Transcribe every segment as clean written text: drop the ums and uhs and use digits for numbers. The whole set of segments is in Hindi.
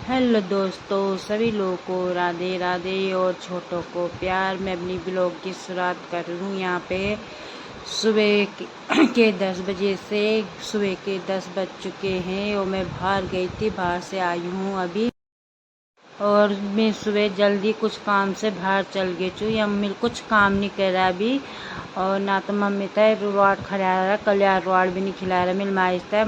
हेलो दोस्तों, सभी लोगों को राधे राधे और छोटों को प्यार। मैं अपनी ब्लॉग की शुरुआत कर रही हूँ। यहाँ पे सुबह के 10 बजे से सुबह के 10 बज चुके हैं और मैं बाहर गई थी, बाहर से आई हूँ अभी। और मैं सुबह जल्दी कुछ काम से बाहर चल गई छूँ। या मेरे कुछ काम नहीं कर रहा अभी। और ना तो मम्मी तय रोड खड़ा रहा, कल यार रोड भी नहीं खिला रहा। मिल माइस्ता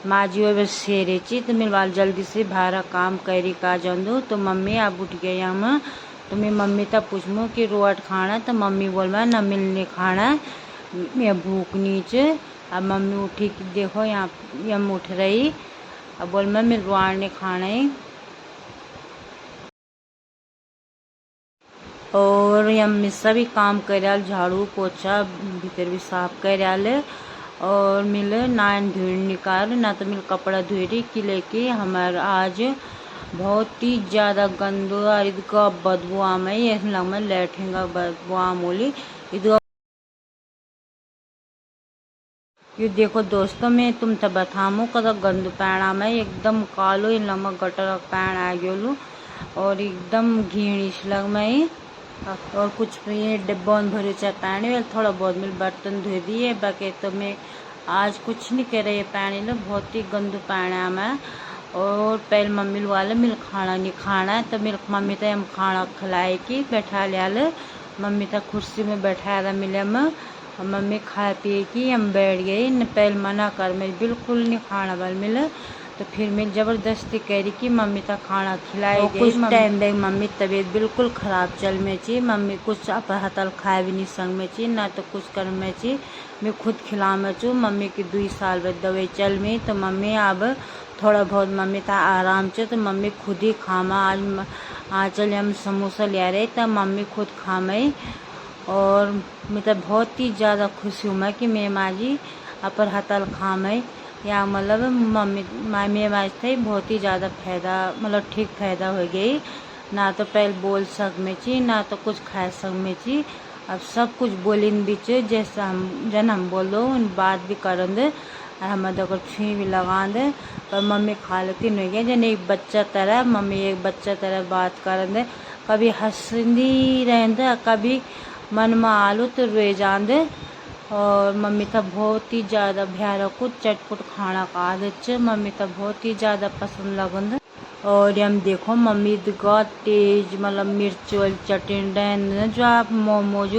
माँ जी और बस शेरे ची तो मिल वाल जल्दी से बाहर काम करी का जंदू। तो मम्मी आप उठ गए हम। तो मैं मम्मी तब पूछूँ कि रोड खाना, तो मम्मी बोल न मिलने खाना, मैं भूख नीचे। अब मम्मी उठी कि देखो यहाँ यम उठ रही। अब बोल मैं मेरे रोड ने खाना है। और हम सभी काम कर झाड़ू पोछा भीतर भी साफ कर। और मिल नान धुई निकाल ना तो मिल कपड़ा धुई रही कि लेके हमार आज बहुत ही ज़्यादा गंदो और इधका बदबू आम है। ये लग में लेटेगा बदबू आम बोली इधर। ये देखो दोस्तों, मैं तुम तो बताऊँ कदा गंदू पैण आम है, एकदम कालो इन लग गटर पैण आ गयो। और एकदम घीणीश लग में। और कुछ ये डिब्बों में भरे चाहे पानी वाले थोड़ा बहुत मिल बर्तन धो दिए। बाकी तो मैं आज कुछ नहीं कर रही पानी लो, बहुत ही गंदू पानी है मैं। और पहले मम्मी वाले मिल खाना नहीं खाना है, तो मिल मम्मी तो हम खाना खिलाए कि बैठा लिया। मम्मी तो कुर्सी में बैठा था मिले में। मम्मी खा पिए कि हम बैठ गई न, पहले मना कर मैं बिल्कुल नहीं खाना वाल मिले। तो फिर मैं ज़बरदस्ती करी कि मम्मी तक खाना खिलाई दे। कुछ टाइम देख मम्मी तबीयत बिल्कुल ख़राब चल में ची। मम्मी कुछ आप हतल खाए भी नहीं संग में ची, ना तो कुछ कर में ची। मैं खुद खिला में चूँ। मम्मी की 2 साल बाद दवाई चल में, तो मम्मी अब थोड़ा बहुत मम्मी था आराम चे, तो मम्मी खुद ही खामा। आज चल हम समोसा ले रहे, तब मम्मी खुद खामे। और मैं तो बहुत ही ज़्यादा खुशी हूँ मैं कि मैं माँ जी अपर हतल खामे। या मतलब मम्मी मामी आवाज़ थे बहुत ही ज़्यादा फायदा, मतलब ठीक फायदा हो गई। ना तो पहले बोल सक में ची, ना तो कुछ खा सक में ची। अब सब कुछ बोलिन भी चे, जैसे हम जन हम बोल दो उन बात भी करन दे। हम अगर छुई भी लगा दे, पर मम्मी खा लेती नहीं गया जन एक बच्चा तरह। मम्मी एक बच्चा तरह बात करन दे, कभी हंसती रहन दे, कभी मन में आलू तो रोए जान दे। और मम्मी तो बहुत ही ज़्यादा भ्यारा कुछ चटपट खाना का आदत है। मम्मी तो बहुत ही ज़्यादा पसंद लगन। और हम देखो मम्मी का तेज मतलब मिर्च वाली चटनी डैन जो आप मोमोज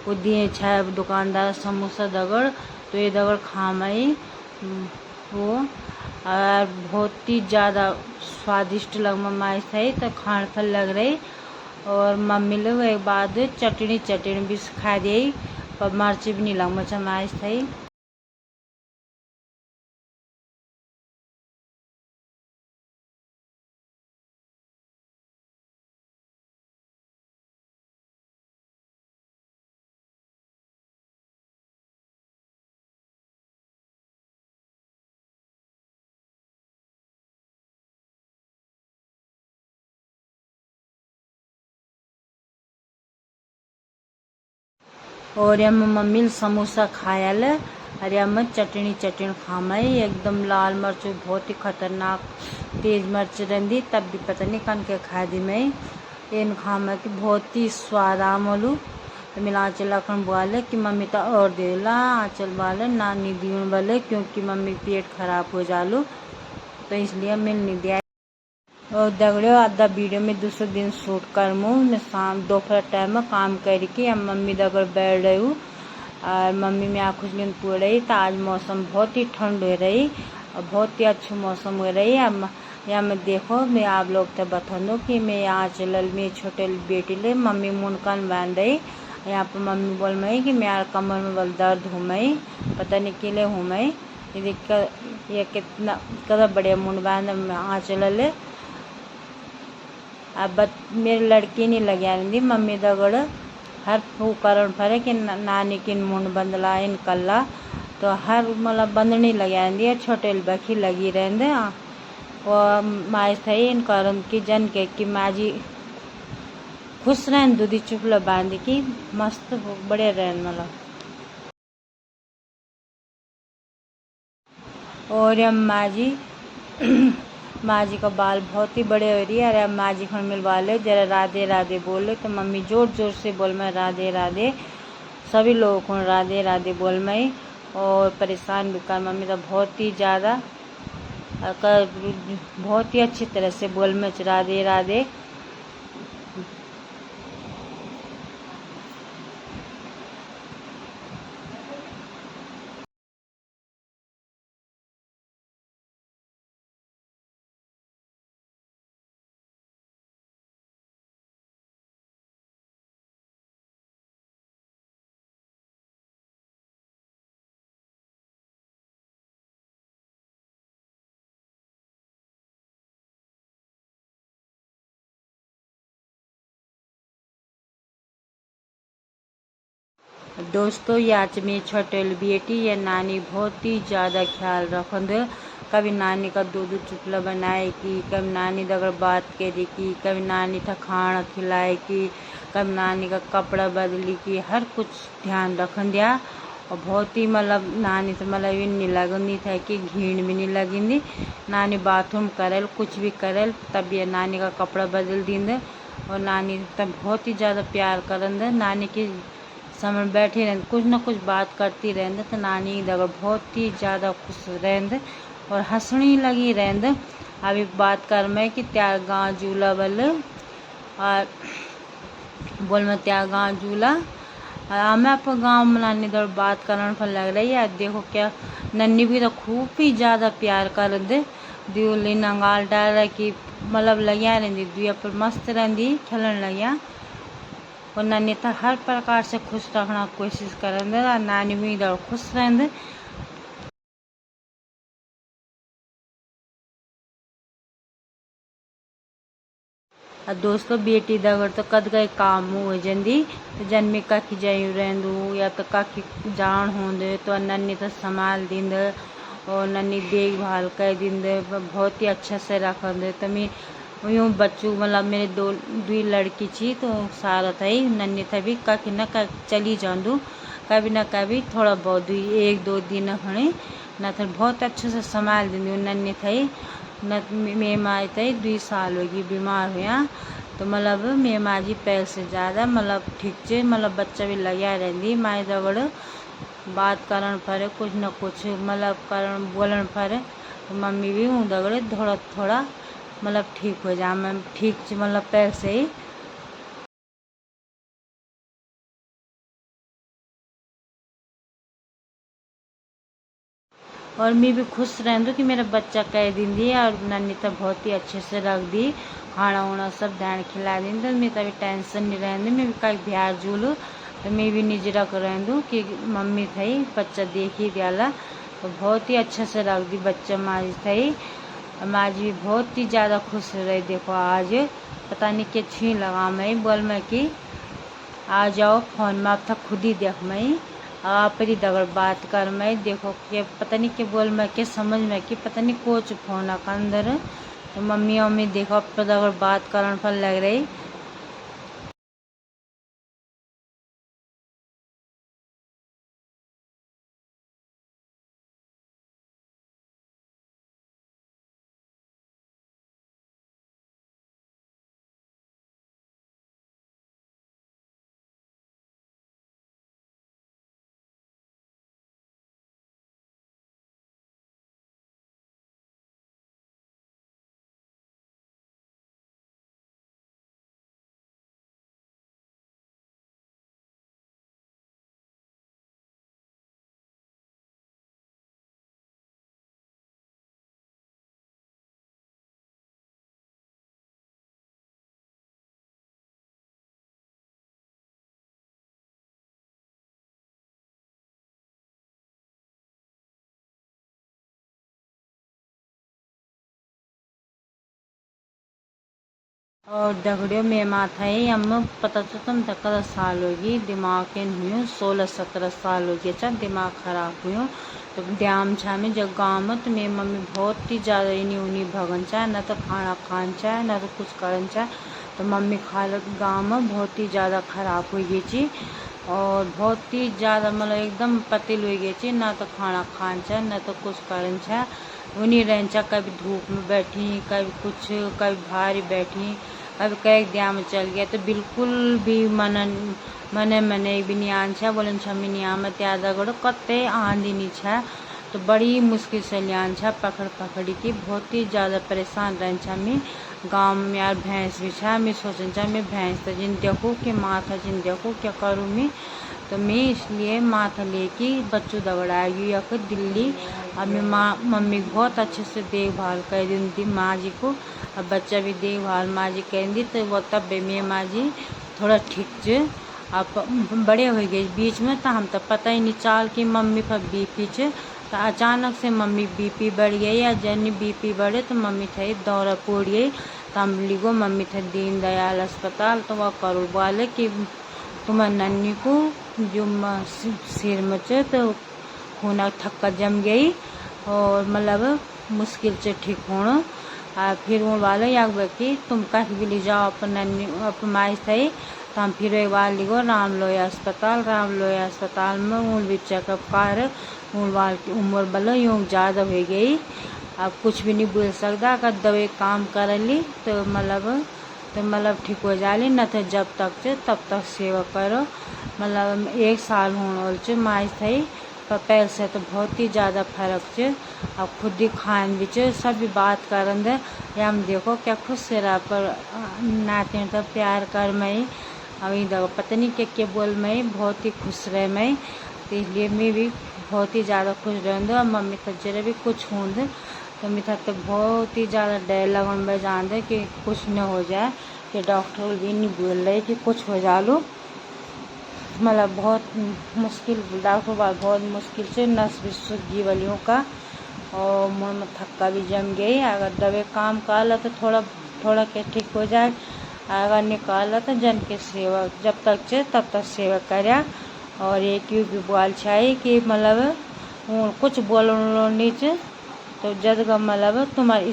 वो दिए छाए दुकानदार समोसा दगड़, तो ये दगड़ खामाई वो। और बहुत ही ज़्यादा स्वादिष्ट लग मम्मा सही तो खान फल लग रही। और मम्मी लोग एक बाद चटनी भी खा दी, पर मिर्च भी नहीं लग मचा माइस थी। और यम मम्मी समोसा खायल। और यम चटनी खामई एकदम लाल मिर्च बहुत ही खतरनाक तेज मिर्च रही, तब भी पता नहीं कन के खा दी मैं इन खामा की बहुत ही स्वाद आमलू। तो मिला आँचल अखन बोले कि मम्मी तो और दे ला आँचल वाले ना नहीं दी वाले, क्योंकि मम्मी पेट खराब हो जालू, तो इसलिए मिल नहीं दिया। और दगड़ियों आधा वीडियो में दूसरे दिन शूट कर मूँ मैं शाम दोपहर टाइम में काम करके हम मम्मी दगड़ बैठ रही हूँ। और मम्मी में आँखों नींद पूर रही, तो आज मौसम बहुत ही ठंड हो रही और बहुत ही अच्छा मौसम हो रही है। यहाँ में देखो मैं आप लोग तो बता दूँ कि मैं यहाँ चल मेरी छोटे बेटी ले मम्मी मुनकन बांध रही। यहाँ पर मम्मी बोल मई कि मेरा कमर में बल दर्द हूँ मई, पता नहीं किले हूँ मई। ये कितना कदा बढ़िया मुंड बांध आ चल ले। अब मेरी लड़की नहीं लगे रही मम्मी दगड़ हर वो कारण पर कि नानी किन मुंड बंदला इन कल्ला, तो हर मतलब बंदनी लगे रही छोटे बखी लगी रहते। और माए थे इन कारण की जन के कि माँ जी खुश रहन दूधी चुपला बांध की मस्त बड़े रहन मतलब। और हम माँ जी माँ जी का बाल बहुत ही बड़े हो रही है। अरे अब माँ जी को मिलवा ले, जरा राधे राधे बोले। तो मम्मी जोर जोर से बोल मैं राधे राधे, सभी लोगों को राधे राधे बोल मैं। और परेशान भी कर मम्मी तो बहुत ही ज़्यादा बहुत ही अच्छी तरह से बोल मैं राधे राधे। दोस्तों याच में छोटेल बेटी या नानी बहुत ही ज़्यादा ख्याल रखंद। कभी नानी का दूध चुटला बनाए की, कभी नानी दगर बात करी की, कभी नानी था खाना खिलाए की, कभी नानी का कपड़ा बदली की, हर कुछ ध्यान रखन दिया। और बहुत ही मतलब नानी से मतलब ये नहीं लगनी था कि घीण भी नहीं लगी। नानी बाथरूम करेल कुछ भी करेल तब ये नानी का कपड़ा बदल दींद। और नानी तब बहुत ही ज़्यादा प्यार करंद। नानी की समय बैठी रहंद, कुछ न कुछ बात करती रहंद। तो नानी दगर बहुत ही ज़्यादा खुश रहंद और हंसनी लगी रहंद। अभी बात कर मैं कि त्याग गाँव झूला बल और बोल मैं त्याग गाँव झूला। मैं आप गाँव में नानी दर बात करने पर लग रही है। देखो क्या नन्नी भी तो खूब ही ज़्यादा प्यार कर दे। दिवली नंगाल डाल की मतलब लगिया रहती दुआ पर मस्त रहती खेलन लगिया। और नानी तो हर प्रकार से खुश रखना कोशिश करेंद। नानी भी इधर खुश रहेंद। दोस्तों बेटी दगर तो कद गए काम हो जंदी तो जन्मी काकी जायू रहंदू या तो काकी जान होंदे तो नन्नी तो संभाल दींद और नन्नी देखभाल कर दींद, बहुत ही अच्छा से रखंद। तो मैं यूँ बच्चों मतलब मेरे दो लड़की थी तो सारा था ही नन्नी था भी काकी न का चली जाऊँ कभी ना कभी थोड़ा बहुत एक दो दिन खड़े न तो बहुत अच्छे से संभाल दी नन्नी थी। न मेरी माँ थी 2 साल होगी बीमार हुआ तो मतलब मेरी माँ जी पैर से ज़्यादा मतलब ठीक से मतलब बच्चा भी लगा रही माँ दगड़ बात करन पर कुछ न कुछ मतलब करन बोलन पर तो मम्मी भी हूँ दगड़े थोड़ा थोड़ा मतलब ठीक हो जा मैं ठीक से मतलब पैर से ही। और मैं भी खुश रहूँ कि मेरा बच्चा कह दिन दी और नन्नी तो बहुत ही अच्छे से रख दी, खाना वाना सब ध्यान खिला दी। तो मैं तभी टेंशन नहीं रहती, मैं भी कहीं बिहार झूलूँ तो मैं भी निज रख रहूँ कि मम्मी थी बच्चा देख ही दियाला। तो बहुत ही अच्छे से रख दी बच्चा माँ जी थी। माँ जी भी बहुत ही ज़्यादा खुश रही। देखो आज पता नहीं क्या छीन लगा मैं बोल मैं कि आ जाओ फोन में आप था खुद ही देख मैं आप ही दगर बात कर मैं। देखो कि पता नहीं क्या बोल मैं क्या समझ में कि पता नहीं कोच फोन का अंदर तो मम्मी मम्मी देखो अब तो दगर बात करने पर लग रही। और दगड़ियों में माथा है हम पता तो तुम तक साल होगी दिमाग के हुई 16-17 साल हो गया था दिमाग खराब हुई। तो ड्याम छा में जब गाँव में तो मेरी मम्मी बहुत ही ज़्यादा इन्हीं उन्हीं भगन चाह न तो खाना खान चाह न तो कुछ करन चाह। तो मम्मी हालत गाँव में बहुत ही ज़्यादा खराब हो गई थी और बहुत ही ज़्यादा मतलब एकदम पतिल हो गई थी, ना तो खाना खान चाह न तो कुछ करन चाह। उन्हीं रेंचा कभी धूप में बैठी, कभी कुछ, कभी भारी बैठी, कभी कई दिया में चल गया तो बिल्कुल भी मने भी नहीं आन छा बोलन छमी नहीं आमत याद गड़ो कत्ते आंधी नहीं छा। तो बड़ी मुश्किल से लियान छा पकड़ी की, बहुत ही ज़्यादा परेशान रहन छा मैं। गाँव में यार भैंस भी छा, मैं सोचन छा मैं भैंस तो जिन देखूँ कि माथा जिन देखूँ क्या करूँ मैं। तो मैं इसलिए माथा लेके बच्चों दौड़ा गई या फिर दिल्ली। अब मैं मम्मी बहुत अच्छे से देखभाल कर दी माँ जी को, अब बच्चा भी देखभाल माँ जी कर दी। तो वो तब मैं माँ जी थोड़ा ठीक च अब बड़े हो गए बीच में, तो हम तो पता ही नहीं चाल कि मम्मी पर बीपी च। तो अचानक से मम्मी बीपी बढ़ गई, या जन बीपी बढ़े तो मम्मी थे दौरा पड़ गई। तो हम लिगो मम्मी थे दीन दयाल अस्पताल। तो वह करो बोले कि तुम्हारे नन्नी को जो सिर में च तो खून थक्का जम गई और मतलब मुश्किल से ठीक होना। फिर वो वाले याग कि तुम कहीं भी ले जाओ अपन नन्नी अपन माई थे। तो हम फिर एक बार लिगो रामलोया अस्पताल में उन भी चेकअप कर उन वाल की उम्र बल यूँ ज़्यादा हो गई, अब कुछ भी नहीं बोल सकता। अगर दवाई काम कर ली तो मतलब ठीक हो जाली, न तो जब तक च तब तक सेवा करो। मतलब 1 साल होने वाल च माई थी, पर पहले से तो बहुत ही ज़्यादा फर्क च। अब खुद ही खान भी च सब बात करन दे या हम देखो क्या खुश से रहा पर नाते तो प्यार कर मैं। अब इधर पता नहीं क्या बोल मैं बहुत ही खुश रहे मैं। तो इसलिए मैं भी बहुत ही ज़्यादा खुश रहूँ और मम्मी तो जरा भी कुछ हों दे तो मैं तो बहुत ही ज़्यादा डर लगन में जान दे कि कुछ न हो जाए, कि डॉक्टर भी नहीं बोल रहे कि कुछ हो जा लो। मतलब बहुत मुश्किल डॉक्टर बात बहुत मुश्किल से नस भी सूख गई वालियों का और मुँह में थक्का भी जम गई। अगर दवाई काम कर ला तो थोड़ा के ठीक हो जाए, अगर निकाला तो जन के सेवा जब तक चे तब तक सेवा करा। और एक भी बोल चाहिए कि मतलब कुछ बोलो नहीं चे तो जद का मतलब तुम्हारी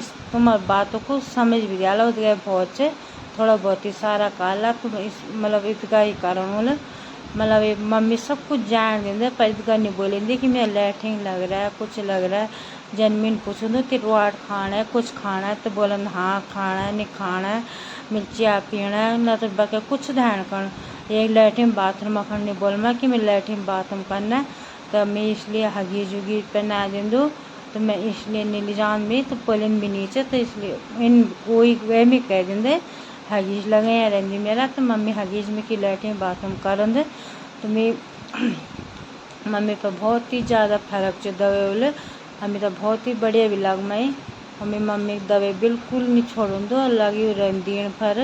बातों को समझ भी गया उदगा बहुत से थोड़ा बहुत ही सारा काला तो इस मतलब इसका ही कारण होला। मतलब ये मम्मी सब कुछ जान देंगे पर इसका नहीं बोलेंगे कि मेरा लैट्रिन लग रहा है कुछ लग रहा है। जनमीन पूछो तो कि रोड खाना है कुछ खाना है तो बोलन हाँ खाना है नहीं खाना है, मिर्चिया पीना है न तो बाकी कुछ ध्यान करना। एक लैट्रिन बाथरूम अखंड नहीं बोल मैं कि मैं लैट्रिन बाथरूम करना है। तो मैं इसलिए हगीज उगीज पे ना दे दूँ तो मैं इसलिए नीली जान में तो पोलिन भी नीचे तो इसलिए इन कोई वे में कह देंगे हगीज लगे या रेंजी मेरा। तो मम्मी हगीज में कि लैट्रिन बाथरूम कर दे। तो मैं मम्मी पर बहुत ही ज़्यादा फर्क जो दवे बोले हमें तो बहुत ही बढ़िया भी लग मैं हमें मम्मी दवे बिल्कुल नहीं छोड़ दो लगी दिन भर।